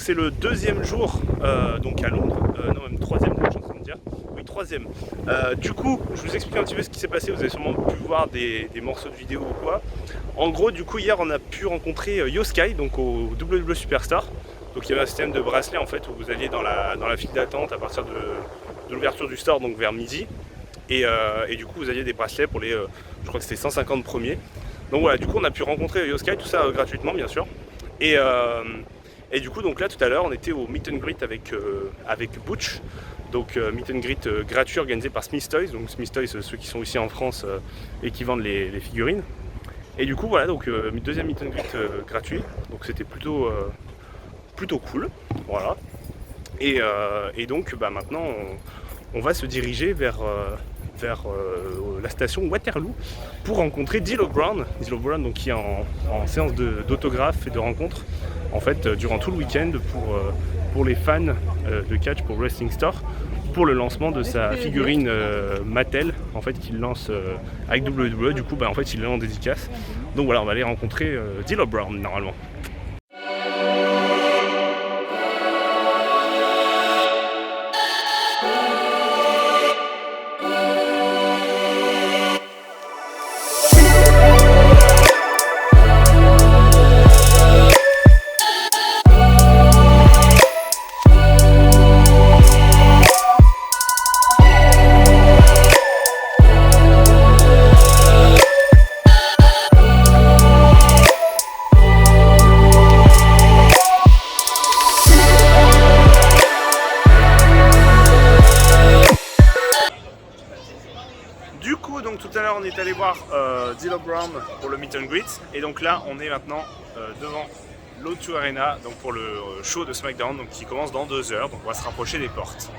c'est le deuxième jour donc à Londres, non même troisième, je suis en train de dire. Oui, troisième. Du coup, je vous explique un petit peu ce qui s'est passé, vous avez sûrement pu voir des morceaux de vidéo ou quoi. En gros, du coup, hier, on a pu rencontrer Yoskai, donc au WWE Superstar. Donc il y avait un système de bracelet en fait où vous alliez dans la file d'attente à partir de l'ouverture du store, donc vers midi. Et du coup, vous aviez des bracelets pour les, je crois que c'était 150 premiers. Donc voilà, du coup, on a pu rencontrer Yoskai, tout ça gratuitement, bien sûr. Et du coup, donc là, tout à l'heure, on était au meet and greet avec Butch. Donc meet and greet gratuit organisé par Smith Toys. Donc Smith Toys, ceux qui sont ici en France et qui vendent les figurines. Et du coup, voilà, donc deuxième meet and greet gratuit. Donc c'était plutôt cool. Voilà. Et donc, maintenant, on va se diriger vers la station Waterloo pour rencontrer D'Lo Brown, donc, qui est en séance d'autographe et de rencontre en fait durant tout le week-end pour les fans de catch, pour Wrestling Store, pour le lancement de sa figurine Mattel en fait qu'il lance avec WWE. Du coup en fait il est en dédicace, donc voilà, on va aller rencontrer D'Lo Brown normalement. Donc tout à l'heure on est allé voir D'Lo Brown pour le meet and greet, et donc là on est maintenant devant l'O2 Arena donc pour le show de SmackDown donc, qui commence dans 2 heures, donc on va se rapprocher des portes.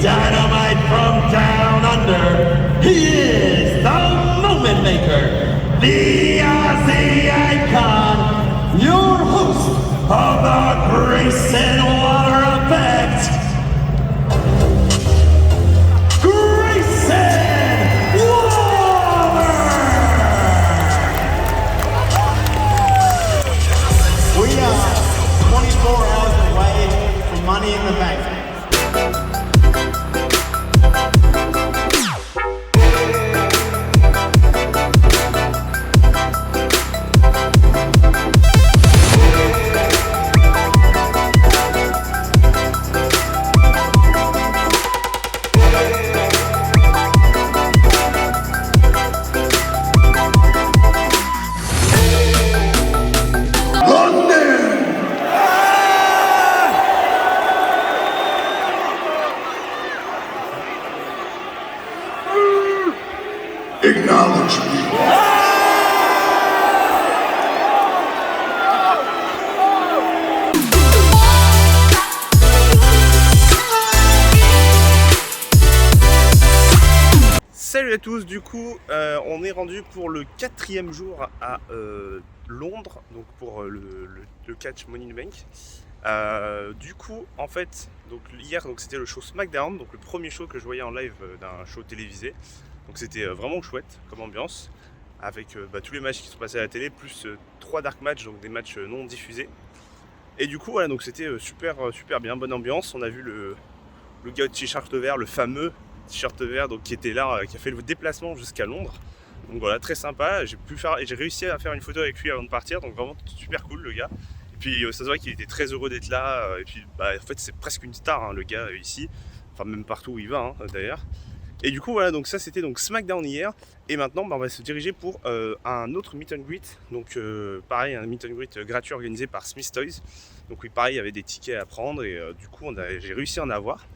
Dynamite from down under. He is the Maker, the Aussie icon, your host of the Grayson Waller Effect, Grayson Waller! We are 24 hours away from Money in the Bank. Acknowledge me. Salut à tous, du coup on est rendu pour le 4e jour à Londres, donc pour le catch Money in the Bank. Du coup en fait, donc hier c'était le show SmackDown, donc le premier show que je voyais en live d'un show télévisé. Donc c'était vraiment chouette comme ambiance, avec tous les matchs qui sont passés à la télé, plus 3 dark matchs, donc des matchs non diffusés. Et du coup voilà, donc c'était super bien, bonne ambiance. On a vu le gars au t-shirt vert, le fameux t-shirt vert, donc qui était là, qui a fait le déplacement jusqu'à Londres. Donc voilà, très sympa. J'ai réussi à faire une photo avec lui avant de partir, donc vraiment super cool le gars. Et puis ça se voit qu'il était très heureux d'être là. Et puis en fait c'est presque une star hein, le gars ici, enfin même partout où il va hein, d'ailleurs. Et du coup voilà, donc ça c'était donc SmackDown hier. Et maintenant on va se diriger pour un autre meet and greet. Donc pareil, un meet and greet gratuit organisé par Smith Toys. Donc oui, pareil, il y avait des tickets à prendre et du coup j'ai réussi à en avoir.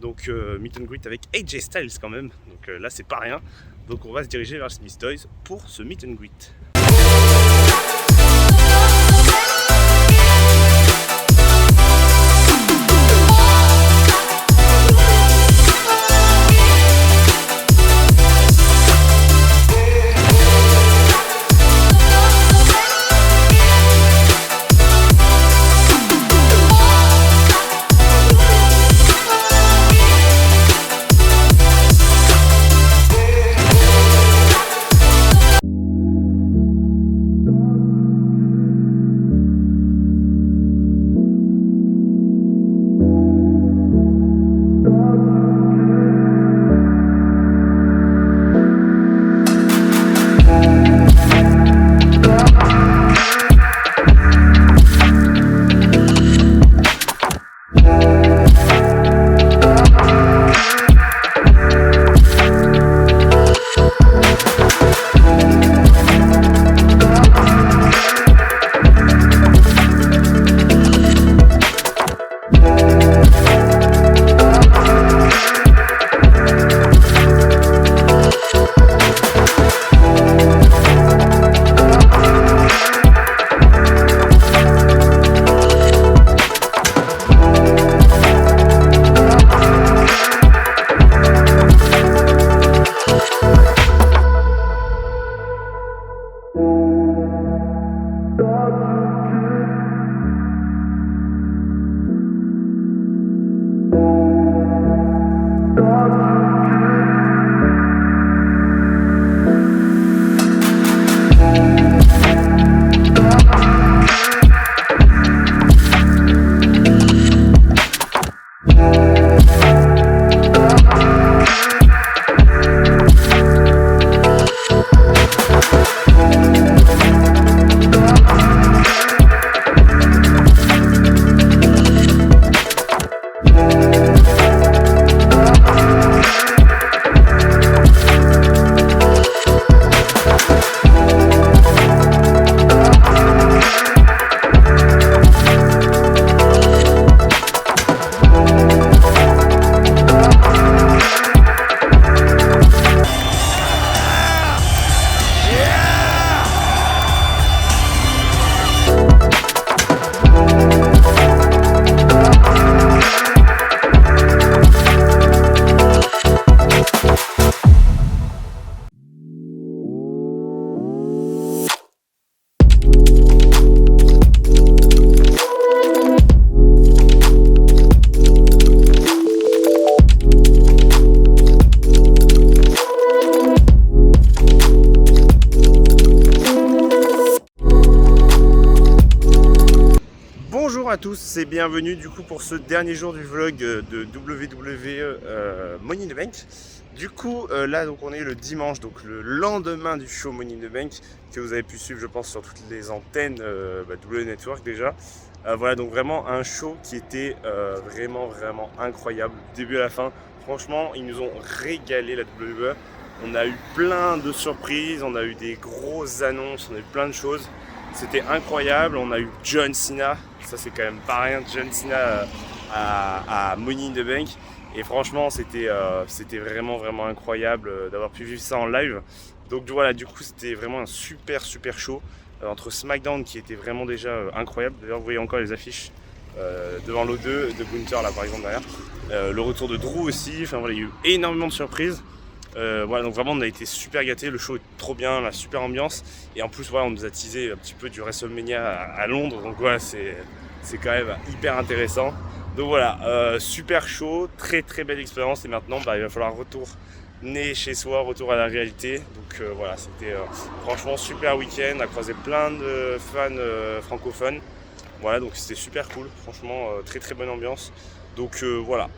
Donc meet and greet avec AJ Styles quand même. Donc là c'est pas rien. Donc on va se diriger vers Smith Toys pour ce meet and greet. à tous et bienvenue du coup pour ce dernier jour du vlog de WWE Money in the Bank. Du coup là donc on est le dimanche, donc le lendemain du show Money in the Bank que vous avez pu suivre je pense sur toutes les antennes W Network déjà. Voilà, donc vraiment un show qui était vraiment incroyable du début à la fin. Franchement ils nous ont régalé la WWE. On a eu plein de surprises, on a eu des grosses annonces, on a eu plein de choses. C'était incroyable, on a eu John Cena, ça c'est quand même pas rien, John Cena à Money in the Bank. Et franchement c'était vraiment incroyable d'avoir pu vivre ça en live. Donc voilà, du coup c'était vraiment un super show entre SmackDown qui était vraiment déjà incroyable. D'ailleurs vous voyez encore les affiches devant l'O2 de Gunther là par exemple derrière. Le retour de Drew aussi, enfin voilà, il y a eu énormément de surprises. Voilà, donc vraiment on a été super gâtés, le show est trop bien, la super ambiance et en plus voilà, on nous a teasé un petit peu du WrestleMania à Londres, donc voilà c'est quand même hyper intéressant. Donc voilà, super show, très belle expérience et maintenant il va falloir retourner chez soi, retour à la réalité. Donc voilà, c'était franchement super week-end, on a croisé plein de fans francophones. Voilà, donc c'était super cool, franchement très bonne ambiance. Donc voilà.